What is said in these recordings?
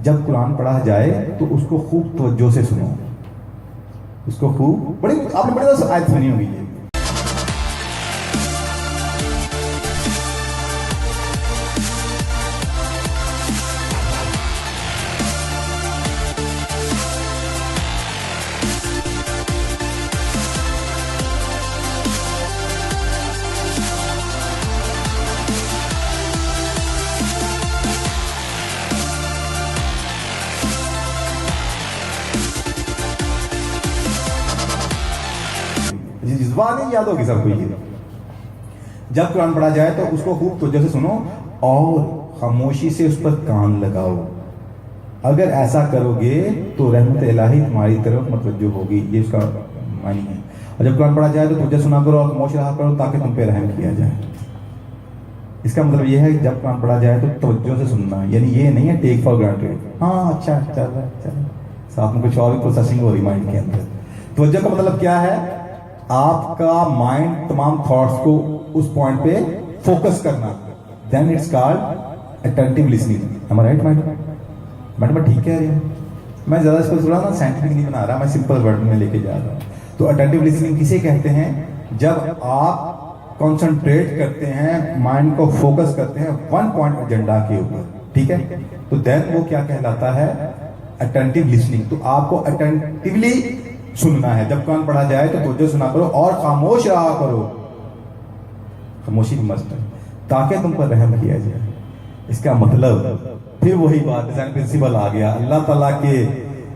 جب قرآن پڑھا جائے تو اس کو خوب توجہ سے سنو، اس کو خوب بڑی آپ نے بڑی آیت سنی ہوگی یہ زبان نہیں یاد ہوگی سب کو یہ. جب قرآن پڑھا جائے تو اس کو خوب توجہ سے سنو اور خاموشی سے اس پر کان لگاؤ. اگر ایسا کرو گے تو رحمت الہی تمہاری طرف متوجہ ہوگی، یہ اس کا معنی ہے. اور جب قرآن پڑھا جائے تو توجہ سنا کرو اور خاموش رہا کرو تاکہ تم پہ رحم کیا جائے. اس کا مطلب یہ ہے کہ جب قرآن پڑھا جائے تو توجہ سے سننا، یعنی یہ نہیں ہے ٹیک فار گرانٹیڈ، ہاں اچھا چل رہا ہے، ساتھ میں کچھ اور بھی پروسیسنگ ہو رہی مائنڈ کے اندر. توجہ کا مطلب کیا ہے؟ آپ کا مائنڈ تمام تھاٹس کو اس پوائنٹ پہ فوکس کرنا. Then it's called attentive listening. Am I right madam? میں ٹھیک کہہ رہی ہوں؟ میں زیادہ اس کو تھوڑا نا سائنٹیفک نہیں بنا رہا، میں سمپل ورڈ میں لے کے جا رہا ہوں. تو اٹینٹیو لسننگ کسے کہتے ہیں؟ جب آپ کنسنٹریٹ کرتے ہیں، مائنڈ کو فوکس کرتے ہیں ون پوائنٹ ایجنڈا کے اوپر، ٹھیک ہے؟ تو دین وہ کیا کہلاتا ہے؟ Attentive listening. تو آپ کو اٹینٹیولی سننا ہے. جب قرآن پڑھا جائے تو توجہ سنا کرو اور خاموش رہا کرو. خاموشی مست ہے تاکہ تم پر رحم کیا جائے. اس کا مطلب پھر وہی بات ڈیزائن پرنسپل آ گیا. اللہ تعالیٰ کے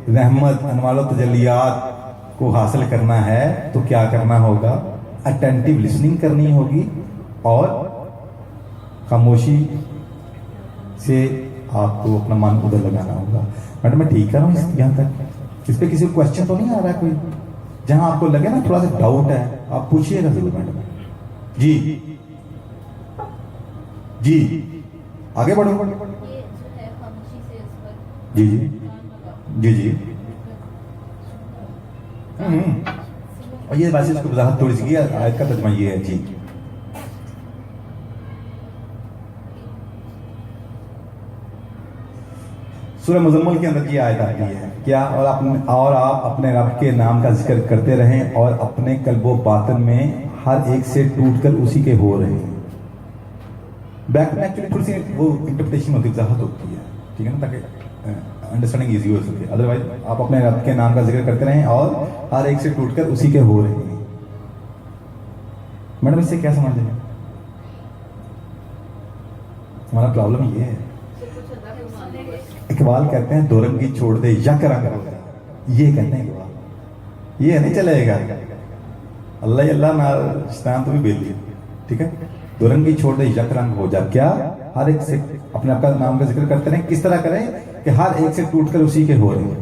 رحمت انوار و تجلیات کو حاصل کرنا ہے تو کیا کرنا ہوگا؟ اٹینٹیو لسننگ کرنی ہوگی اور خاموشی سے آپ کو اپنا من ادھر لگانا ہوگا. میڈم میں ٹھیک کر رہا ہوں یہاں تک؟ اس پہ کسی کو کوشچن تو نہیں آ رہا ہے کوئی؟ جہاں آپ کو لگے نا تھوڑا سا ڈاؤٹ ہے آپ پوچھیے گا ضرور میڈم. جی جی آگے بڑھو. جی جی جی جی اور یہ بات اس کو وضاحت تھوڑی سی آیت کا ترجمہ یہ ہے. جی سورہ مزمل کے اندر یہ آیت آتی ہے کیا؟ اور آپ اپنے رب کے نام کا ذکر کرتے رہیں اور اپنے قلب و باطن میں ہر ایک سے ٹوٹ کر اسی کے ہو رہے ہیں. بیک میں ایکچولی تھوڑی سی وہ انٹرپریٹیشن ہوتی ہے، وضاحت ہوتی ہے، ٹھیک ہے نا، تاکہ انڈرسٹینڈنگ ایزی ہو سکے. ادروائز آپ اپنے رب کے نام کا ذکر کرتے رہیں اور ہر ایک سے ٹوٹ کر اسی کے ہو رہے ہیں. میڈم اس سے کیا سمجھ رہے ہیں؟ ہمارا پرابلم یہ ہے، اقبال کہتے ہیں دو رنگی چھوڑ دے یک رنگ ہو جائے. یہ کہتے ہیں اقبال، یہ نہیں چلے گا. اللہ اللہ نہ شیطان تو بھی بیل دیا، ٹھیک ہے؟ دو رنگی چھوڑ دے یک رنگ ہو جا. کیا؟ ہر ایک سے اپنے آپ کا نام کا ذکر کرتے رہیں. کس طرح کریں کہ ہر ایک سے ٹوٹ کر اسی کے ہو رہے ہیں.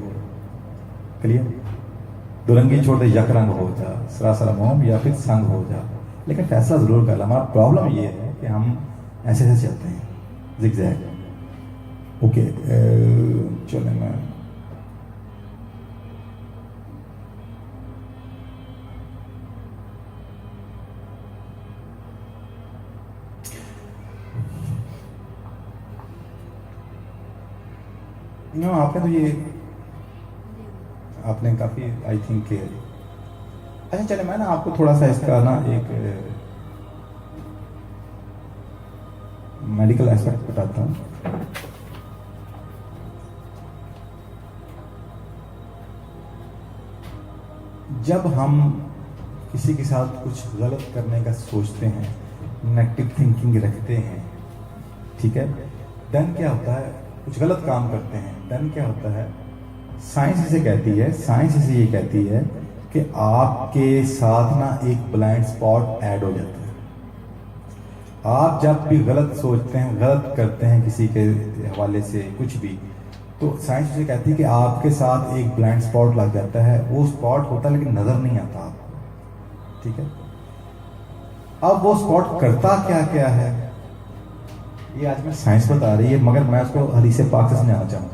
کلیئر؟ دو رنگی چھوڑ دے یک رنگ ہو جا، سراسر موم یا پھر سنگ ہو جا. لیکن فیصلہ ضرور کر. ہمارا پرابلم یہ ہے کہ ہم ایسے ایسے چلتے ہیں زگ زیگ. اوکے چلیں میں آپ نے تو یہ آپ نے کافی آئی تھنک کہ اچھا چلے میں نا آپ کو تھوڑا سا اس کا نا ایک میڈیکل ایسپیکٹ بتاتا ہوں. جب ہم کسی کے ساتھ کچھ غلط کرنے کا سوچتے ہیں، نیگیٹو تھنکنگ رکھتے ہیں، ٹھیک ہے، دین کیا ہوتا ہے؟ کچھ غلط کام کرتے ہیں، دین کیا ہوتا ہے؟ سائنس اسے یہ کہتی ہے کہ آپ کے ساتھ نا ایک بلائنڈ اسپاٹ ایڈ ہو جاتا ہے. آپ جب بھی غلط سوچتے ہیں، غلط کرتے ہیں کسی کے حوالے سے کچھ بھی، تو سائنس اسے کہتی ہے کہ آپ کے ساتھ ایک بلائنڈ اسپاٹ لگ جاتا ہے. وہ اسپاٹ ہوتا ہے لیکن نظر نہیں آتا آپ کو، ٹھیک ہے؟ اب وہ اسپاٹ کرتا کیا ہے یہ آج میں سائنس بتا رہی ہے، مگر میں اس کو حدیث پاک سے سمجھانا چاہوں گا.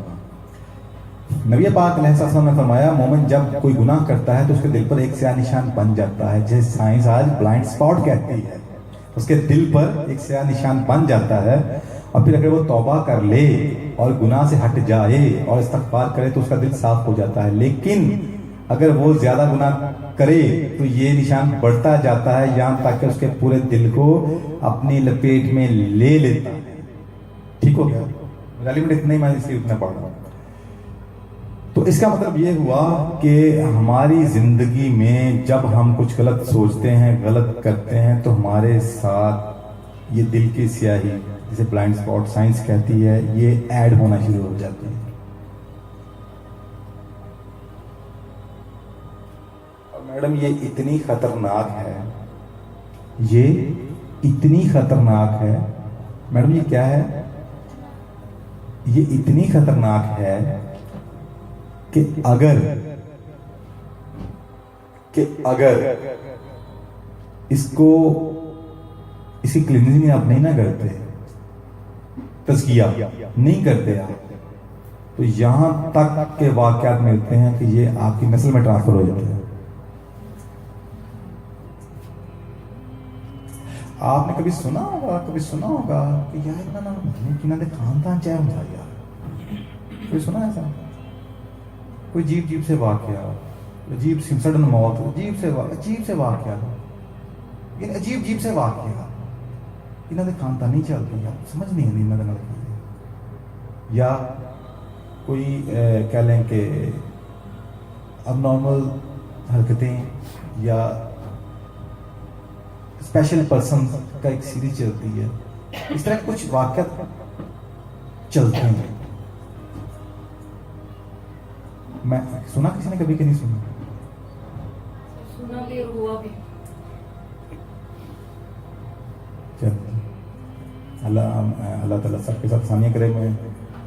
نبی پاک علیہ السلام نے فرمایا مومن جب کوئی گناہ کرتا ہے تو اس کے دل پر ایک سیاہ نشان بن جاتا ہے، جسے سائنس آج بلائنڈ اسپاٹ کہتی ہے. اس کے دل پر ایک سیاہ نشان بن جاتا ہے اور پھر اگر وہ توبہ کر لے اور گناہ سے ہٹ جائے اور استغفار کرے تو اس کا دل صاف ہو جاتا ہے. لیکن اگر وہ زیادہ گناہ کرے تو یہ نشان بڑھتا جاتا ہے یہاں تک کہ اس کے پورے دل کو اپنی لپیٹ میں لے لیتا ہے. ٹھیک ہو گیا؟ ریلیونٹ اتنا ہی میں اس لیے اتنا پڑھ رہا ہوں. تو اس کا مطلب یہ ہوا کہ ہماری زندگی میں جب ہم کچھ غلط سوچتے ہیں، غلط کرتے ہیں، تو ہمارے ساتھ یہ دل کی سیاہی جسے بلائنڈ اسپاٹ سائنس کہتی ہے یہ ایڈ ہونا شروع ہو جاتی ہے. اور میڈم یہ اتنی خطرناک ہے، یہ اتنی خطرناک ہے میڈم. یہ کیا ہے؟ یہ اتنی خطرناک ہے کہ اگر اس کو اسی کلینزنگ آپ نہیں نہ کرتے، تزکیہ نہیں کرتے آپ، تو یہاں تک کے واقعات ملتے ہیں کہ یہ آپ کی نسل میں ٹرانسفر ہو جاتے ہیں. آپ نے کبھی سنا ہوگا کہ یار نا دے خاندان چاہے ہوں یار، کوئی سنا ایسا؟ کوئی عجیب سے واقعہ، عجیب سی سڈن موت، عجیب سے واقعہ، یہ عجیب سے واقعہ انہوں نے خاندان نہیں چلتے یار، سمجھ نہیں آتی انہوں نے. یا کوئی کہہ لیں کہ اب نارمل حرکتیں یا اسپیشل پرسن کا ایک سیریز چلتی ہے، اس طرح کچھ واقعات چلتے ہیں. میں سنا کسی نے کبھی کہ نہیں سنا بھی اور ہوا بھی. اللہ تعالیٰ سب کے ساتھ ثانیہ کرے.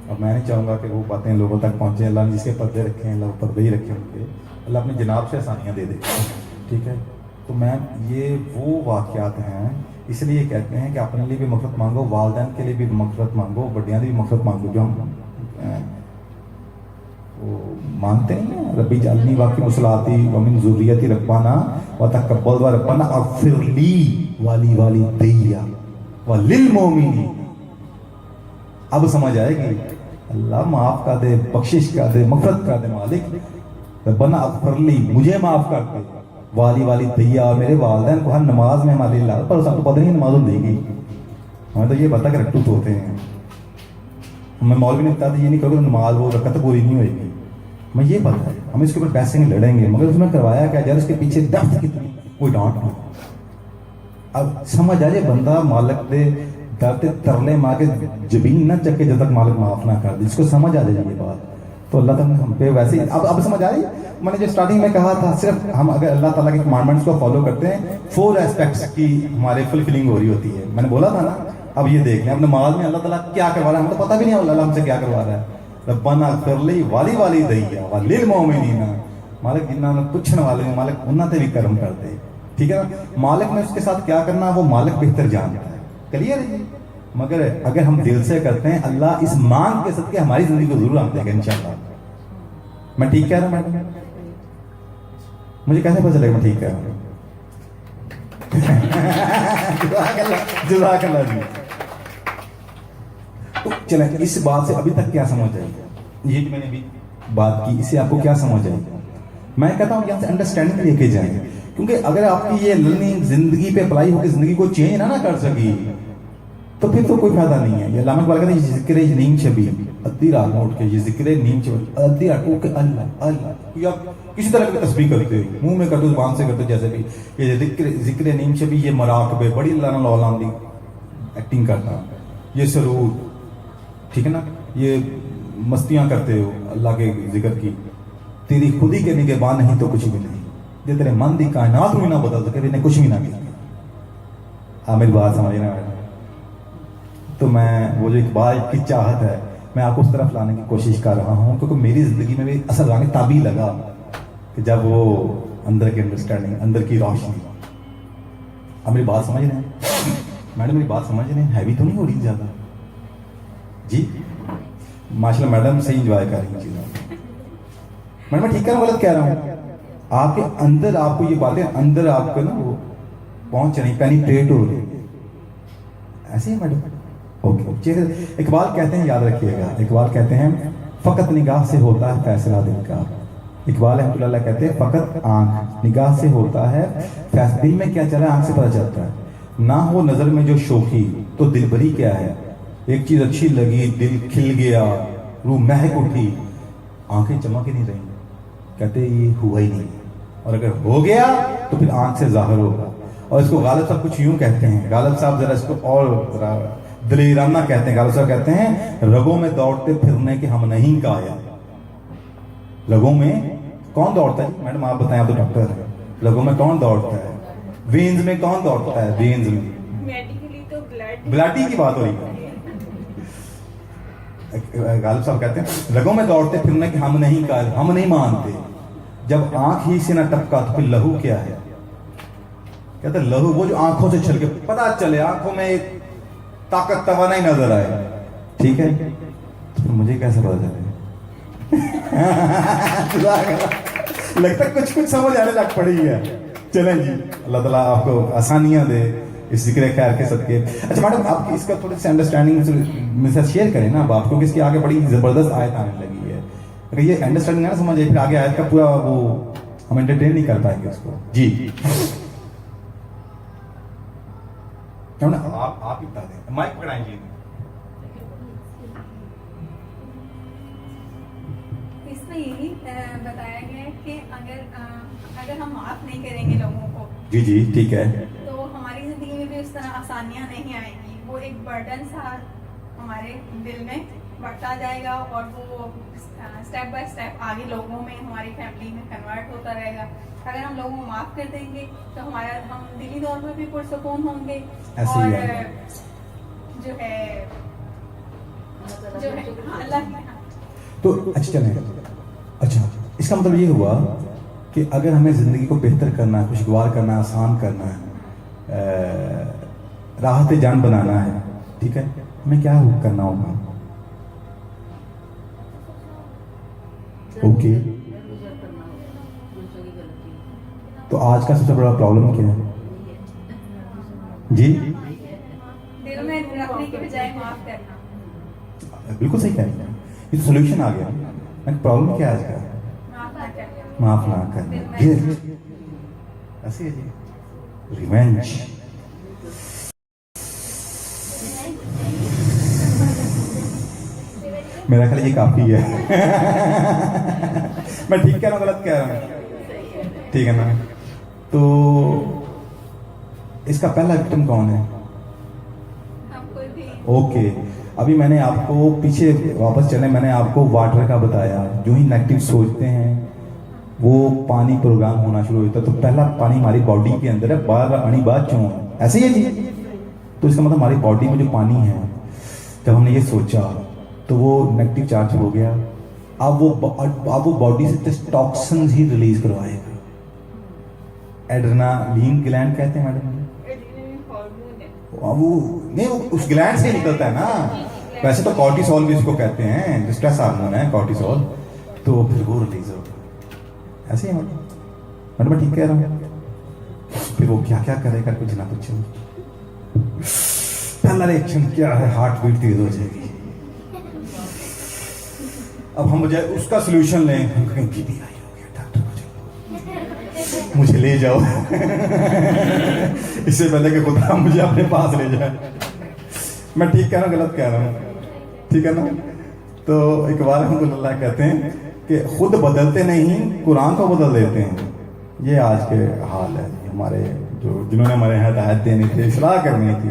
اور میں نہیں چاہوں گا کہ وہ باتیں لوگوں تک پہنچیں. اللہ نے جس کے پردے رکھے ہیں اللہ وہ پردے ہی رکھے ان کے. اللہ اپنی جناب سے ثانیہ دے دے. ٹھیک ہے؟ تو میم یہ وہ واقعات ہیں، اس لیے کہتے ہیں کہ اپنے لیے بھی مغفرت مانگو، والدین کے لیے بھی مغفرت مانگو، بڑیاں بھی مغفرت مانگو. جو ہم وہ مانگتے نہیں ہیں ربی جعلنی واقعی مسلاتی ومن ذریتی ربنا وتقبل و ربنا اغفر لی والی والدی وللمؤمنین. اب سمجھ آئے گی. اللہ معاف کر دے، بخشش کر دے، مغفرت کر دے مالک. ربنا اغفر لی، مجھے معاف کر دے، والی دیا، میرے والدین کو. ہر نماز میں ہمارے اللہ پر سب کو پتہ نہیں نماز دے گی، ہمیں تو یہ پتہ کہ رکھٹوت ہوتے ہیں. ہمیں مولوی نے بتا دیا یہ نہیں کرو نماز وہ رکعت پوری نہیں ہوئے گی. ہمیں یہ پتہ ہے، ہم اس کے اوپر پیسے نہیں لڑیں گے، مگر اس میں کروایا کیا جائے، اس کے پیچھے درد کتنی کوئی ڈانٹ نہیں. اب سمجھ آ جائے بندہ مالک دے درد ترلے ماں کے جبین نہ چکے جب تک مالک معاف نہ کر دے. اس کو سمجھ آ جائے یہ بات تو اللہ تعالیٰ ہم پہ ویسے ہی اب سمجھ آ رہی. میں نے جو اسٹارٹنگ میں کہا تھا صرف ہم اگر اللہ تعالیٰ کے کمانڈمنٹس کو فالو کرتے ہیں 4 ایسپیکٹس کی ہمارے فلفلنگ ہو رہی ہوتی ہے. میں نے بولا تھا نا. اب یہ دیکھ لیں اب نماز میں اللہ تعالیٰ کیا کروا رہا ہے، ہم تو پتہ بھی نہیں اللہ ہم سے کیا کروا رہا ہے. ربنا اغفر لی والدی وللمؤمنین. مالک جنہاں نے پوچھنے والے ہیں مالک انہاں تے بھی کرم کر دے. ٹھیک ہے نا؟ مالک نے اس کے ساتھ کیا کرنا وہ مالک بہتر جانتا ہے. کلیئر ہے جی؟ مگر اگر ہم دل سے کرتے ہیں اللہ اس مانگ کے صدقے ہماری زندگی کو ضرور آنے دے گا انشاءاللہ. میں ٹھیک کہہ رہا ہوں میڈم؟ مجھے کیسے پتہ چلے گا میں ٹھیک کہہ رہا ہوں؟ جزاک اللہ جی. تو چلیں اس بات سے ابھی تک کیا سمجھ آئی؟ یہ میں نے بھی بات کی، اس سے آپ کو کیا سمجھ آئی؟ میں کہتا ہوں یہاں سے انڈرسٹینڈنگ لے کے جائیں، کیونکہ اگر آپ کی یہ لرننگ زندگی پہ اپلائی ہو کے زندگی کو چینج نہ کر سکی تو پھر تو کوئی فائدہ نہیں ہے. یہ علامہ اقبال کہتے ہیں یہ ذکر نیم شبی ادھی رات میں اٹھ کے یہ ذکر نیم شبی ادھی رات اٹھ کے اللہ اللہ یا کسی طرح کی تسبیح کرتے ہو منہ میں کرتے زبان سے کرتے جیسے بھی یہ ذکر نیم شبی یہ مراقبے بڑی اللہ نے اولاد دی ایکٹنگ کرنا یہ سرود ٹھیک ہے نا یہ مستیاں کرتے ہو اللہ کے ذکر کی تیری خودی کے نگہبان نہیں تو کچھ بھی نہیں یہ تیرے من دی کائنات میں نہ بدل سکے نے کچھ بھی نہ کیا. آپ میری بات سمجھنا ہے تو میں وہ جو اقبال کی چاہت ہے میں آپ کو اس طرف لانے کی کوشش کر رہا ہوں کیونکہ میری زندگی میں بھی اثر لانے تابی لگا کہ جب وہ اندر کی انڈرسٹینڈنگ اندر کی روشنی. آپ میری بات سمجھ رہے ہیں میڈم؟ میری بات سمجھ رہے ہیں؟ ہیوی تو نہیں ہو رہی زیادہ جی؟ ماشاء اللہ میڈم صحیح انجوائے کر رہی ہیں چیزیں. میڈم میں ٹھیک کہہ رہا ہوں غلط کہہ رہا ہوں؟ آپ کے اندر آپ کو یہ باتیں اندر آپ کو نا وہ پہنچ رہی پینیٹریٹ ہو رہی ایسے ہی میڈم اوکے اقبال کہتے ہیں، یاد رکھیے گا، اقبال کہتے ہیں فقط نگاہ سے ہوتا ہے فیصلہ دل کا. اقبال رحمۃ اللہ علیہ کہتے ہیں فقط آنکھ نگاہ سے ہوتا ہے فیصلہ، دل میں کیا چل رہا ہے آنکھ سے پتہ چلتا ہے. نہ ہو نظر میں جو شوخی تو دل بری کیا ہے. ایک چیز اچھی لگی، دل کھل گیا، روح مہک اٹھی، آنکھیں چمک ہی نہیں رہی. کہتے یہ ہوا ہی نہیں، اور اگر ہو گیا تو پھر آنکھ سے ظاہر ہوگا. اور اس کو غالب صاحب کچھ یوں کہتے ہیں، غالب صاحب ذرا اس کو اور دلیرانہ کہتے ہیں. غالب صاحب کہتے ہیں رگوں میں دوڑتے پھرنے کے ہم نہیں کایا. رگوں میں کون دوڑتا ہے؟ میڈم آپ بتائیں، آپ تو ڈاکٹر ہیں. رگوں میں کون دوڑتا ہے؟ وینز میں کون دوڑتا ہے؟ وینز میں میڈیکلی تو بلڈ کی بات ہو رہی ہے. غالب صاحب کہتے ہیں رگوں میں دوڑتے پھرنے کے ہم نہیں کایا، ہم نہیں مانتے. جب آنکھ ہی سے نہ ٹپکا تو پھر لہو کیا ہے. کہتے ہیں لہو وہ جو آنکھوں سے چھلکے پتا چلے، آنکھوں میں ایک طاقت توانائی نظر آئے، ٹھیک ہے، تو مجھے کیسے پتا چلے؟ لگتا ہے کچھ سمجھ آنے لگ پڑی ہے. چلیں جی، اللہ تعالیٰ آپ کو آسانیاں دے اس ذکر خیر کے صدقے. اچھا میڈم آپ اس کا تھوڑی سی انڈرسٹینڈنگ میرے ساتھ شیئر کریں نا. اب آپ کو اس کی آگے بڑی زبردست آیت آنے لگی ہے. اگر یہ انڈرسٹینڈنگ نہ سمجھے پھر آگے آیت کا پورا وہ ہم انٹرٹین نہیں کر پائیں گے اس کو. جی آپ ہی بتا دیں، مائک پکڑائیں جی. اس میں یہی بتایا گیا ہے کہ اگر ہم معاف نہیں کریں گے لوگوں کو، جی جی ٹھیک ہے، تو ہماری زندگی میں بھی اس طرح آسانیاں نہیں آئیں گی. وہ ایک برڈن سا ہمارے دل میں بڑھتا جائے گا، اور وہ اسٹیپ بائی اسٹیپ آگے لوگوں میں، ہماری فیملی میں کنورٹ ہوتا رہے گا. اگر ہم لوگوں کو معاف کر دیں گے تو ہم دلی طور پر بھی پرسکون ہوں گے. اور جو ہے اللہ تو اچھا چلیں. اچھا اس کا مطلب یہ ہوا کہ اگر ہمیں زندگی کو بہتر کرنا ہے، خوشگوار کرنا ہے، آسان کرنا ہے، راحت جان بنانا ہے، ٹھیک ہے، ہمیں کیا کرنا ہوگا؟ اوکے تو آج کا سب سے بڑا پرابلم کیا ہے؟ جی دل میں رکھنے کی بجائے معاف کرنا. بالکل صحیح کہہ رہے ہیں. یہ تو سولوشن آ گیا. پرابلم کیا ہے آج کا؟ معاف نہ کرنا. ایسے ہے جی، ریونج. میرا خیال یہ کافی ہے. میں ٹھیک کہہ رہا ہوں غلط کہہ رہا ہوں؟ ٹھیک ہے نا. تو اس کا پہلا وکٹم کون ہے؟ اوکے ابھی میں نے آپ کو پیچھے واپس چلیں، میں نے آپ کو واٹر کا بتایا. جو ہی نیگیٹو سوچتے ہیں وہ پانی پروگرام ہونا شروع ہوتا ہے. تو پہلا پانی ہماری باڈی کے اندر ہے، بار اڑی بات چون ایسے ہی ہے جی. تو اس کا مطلب ہماری باڈی میں جو پانی ہے، جب ہم نے یہ سوچا تو وہ نیگیٹو چارج ہو گیا. اب وہ باڈی سے ٹاکسنز ہی ریلیز کروائے گا. ایڈرینالین گلینڈ کہتے ہیں میڈم، وہ نہیں وہ اس گلینڈ سے نکلتا ہے نا. ویسے تو کورٹیسول بھی اس کو کہتے ہیں، اسٹریس ہارمون ہے کورٹیسول. تو پھر وہ ریلیز ہوگا. ایسے ہی میڈم میں ٹھیک کہہ رہا ہوں. پھر وہ کیا کیا کرے گا کچھ نہ کچھ. پہلا ریئیکشن کیا ہے؟ ہارٹ بیٹ تیز ہو جائے گی. اب ہم بجائے اس کا سولوشن لیں، ہم کہیں بی پی ہائی ہو گیا، ڈاکٹر کو چلو مجھے لے جاؤ. اس سے پہلے کہ خدا مجھے اپنے پاس لے جائے. میں ٹھیک کہہ رہا ہوں غلط کہہ رہا ہوں؟ ٹھیک ہے نا. تو اقبال رحمۃ اللہ کہتے ہیں کہ خود بدلتے نہیں، قرآن کو بدل دیتے ہیں. یہ آج کے حال ہے ہمارے جنہوں نے ہمارے یہاں ہدایت دینی تھی، اصلاح کرنی تھی.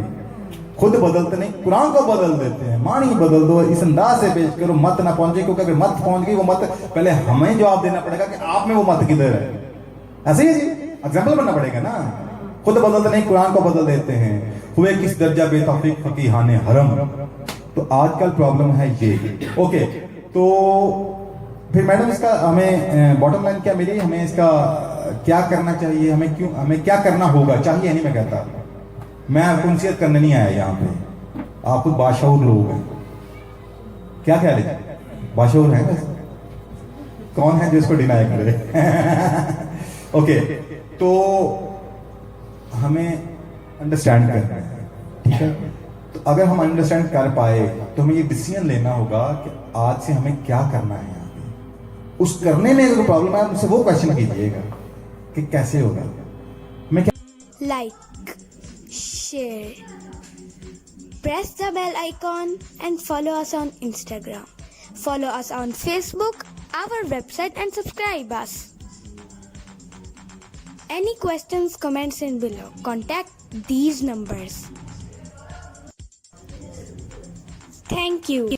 خود بدلتے نہیں، قرآن کو بدل دیتے ہیں. معنی بدل دو، اس انداز سے پیش کرو مت نہ پہنچے، کیونکہ اگر مت پہنچ گئی وہ مت پہلے ہمیں جواب دینا پڑے گا کہ آپ میں وہ مت کدھر ہے. ایسے ہی جی ایگزامپل بننا پڑے گا نا. خود بدلتے نہیں، قرآن کو بدل دیتے ہیں. ہوئے کس درجہ بے توفیق فقیہان حرم. تو آج کل پرابلم ہے یہ. اوکے تو پھر میڈم اس کا ہمیں باٹم لائن کیا ملی؟ ہمیں اس کا کیا کرنا چاہیے؟ ہمیں کیا کرنا ہوگا؟ چاہیے نہیں میں کہتا، میں آپ کو نصیحت کرنے نہیں آیا یہاں پہ. آپ خود باشعور لوگ ہیں. کیا خیال ہے؟ باشعور ہیں کون ہے جو اس کو ڈینائی کرے؟ اوکے تو ہمیں انڈرسٹینڈ کرنا ہے، ٹھیک ہے. تو اگر ہم انڈرسٹینڈ کر پائے تو ہمیں یہ ڈیسیژن لینا ہوگا کہ آج سے ہمیں کیا کرنا ہے آگے. اس کرنے میں اگر پرابلم ہے آپ مجھ سے وہ کوشچن کیجیے گا کہ کیسے ہوگا. میں کیا Like, share, press the bell icon and follow us on Instagram. Follow us on Facebook, our website and subscribe us. Any questions, comments in below. Contact these numbers. Thank you.